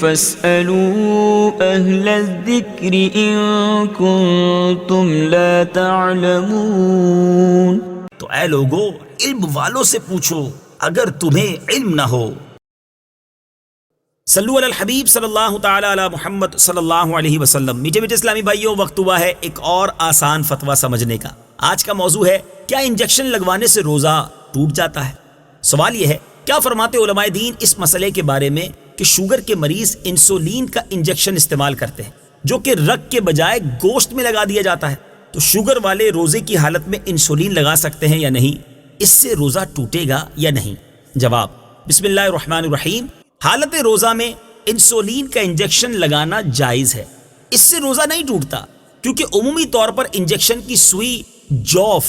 فاسألوا أهل الذكر إن كنتم لا تعلمون۔ تو اے لوگو علم والوں سے پوچھو اگر تمہیں علم نہ ہو۔ صلو علی الحبیب صلی اللہ تعالی علی محمد صلی اللہ علیہ وسلم۔ میٹھے میٹھے اسلامی بھائیوں، وقت ہوا ہے ایک اور آسان فتویٰ سمجھنے کا۔ آج کا موضوع ہے کیا انجیکشن لگوانے سے روزہ ٹوٹ جاتا ہے؟ سوال یہ ہے کیا فرماتے علماء دین اس مسئلے کے بارے میں کہ شوگر کے مریض انسولین کا انجیکشن استعمال کرتے ہیں جو کہ رگ کے بجائے گوشت میں لگا دیا جاتا ہے، تو شوگر والے روزے کی حالت میں انسولین لگا سکتے ہیں یا نہیں؟ اس سے روزہ ٹوٹے گا یا نہیں؟ جواب، بسم اللہ الرحمن الرحیم۔ حالت روزہ میں انسولین کا انجیکشن لگانا جائز ہے، اس سے روزہ نہیں ٹوٹتا، کیونکہ عمومی طور پر انجیکشن کی سوئی جوف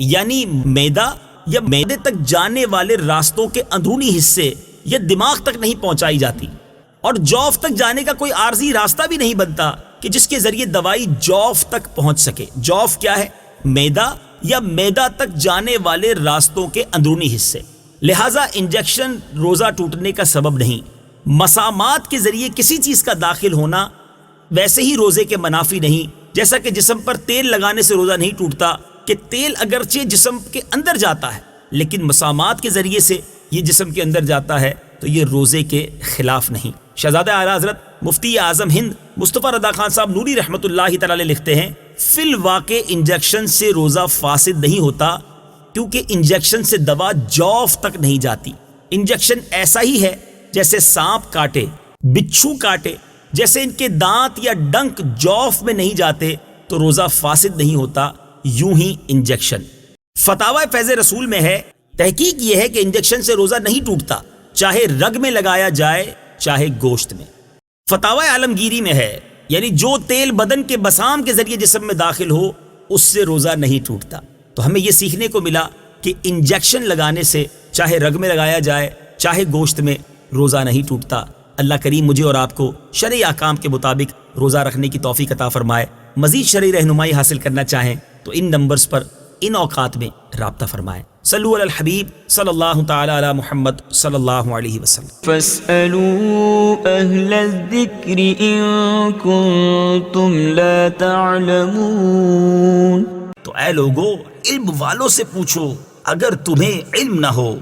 یعنی معدہ یا معدے تک جانے والے راستوں کے اندرونی حصے یا دماغ تک نہیں پہنچائی جاتی، اور جوف تک جانے کا کوئی عارضی راستہ بھی نہیں بنتا کہ جس کے ذریعے دوائی جوف تک پہنچ سکے۔ جوف کیا ہے؟ معدہ یا معدہ تک جانے والے راستوں کے اندرونی حصے۔ لہٰذا انجیکشن روزہ ٹوٹنے کا سبب نہیں۔ مسامات کے ذریعے کسی چیز کا داخل ہونا ویسے ہی روزے کے منافی نہیں، جیسا کہ جسم پر تیل لگانے سے روزہ نہیں ٹوٹتا کہ تیل اگرچہ جسم کے اندر جاتا ہے لیکن مسامات کے ذریعے سے یہ جسم کے اندر جاتا ہے، تو یہ روزے کے خلاف نہیں۔ شہزادہ اعلیٰ حضرت مفتی اعظم ہند مصطفیٰ رضا خان صاحب نوری رحمۃ اللہ تعالی لکھتے ہیں فی الواقع انجیکشن سے روزہ فاسد نہیں ہوتا، کیونکہ انجیکشن سے دوا جوف تک نہیں جاتی۔ انجیکشن ایسا ہی ہے جیسے سانپ کاٹے، بچھو کاٹے، جیسے ان کے دانت یا ڈنک جوف میں نہیں جاتے تو روزہ فاسد نہیں ہوتا، یوں ہی انجیکشن۔ فتاوی فیض رسول میں ہے، تحقیق یہ ہے کہ انجیکشن سے روزہ نہیں ٹوٹتا، چاہے رگ میں لگایا جائے چاہے گوشت میں۔ فتاوی عالمگیری میں ہے، یعنی جو تیل بدن کے بسام کے ذریعے جسم میں داخل ہو اس سے روزہ نہیں ٹوٹتا۔ تو ہمیں یہ سیکھنے کو ملا کہ انجیکشن لگانے سے چاہے رگ میں لگایا جائے چاہے گوشت میں روزہ نہیں ٹوٹتا۔ اللہ کریم مجھے اور آپ کو شرعی احکام کے مطابق روزہ رکھنے کی توفیق عطا فرمائے۔ مزید شرعی رہنمائی حاصل کرنا چاہیں تو ان نمبرز پر ان اوقات میں رابطہ فرمائیں۔ صلو علی الحبیب صلی اللہ تعالی علی محمد صلی اللہ علیہ وسلم۔ فاسألوا أهل الذكر إن كنتم لا تعلمون۔ تو اے لوگو علم والوں سے پوچھو اگر تمہیں علم نہ ہو۔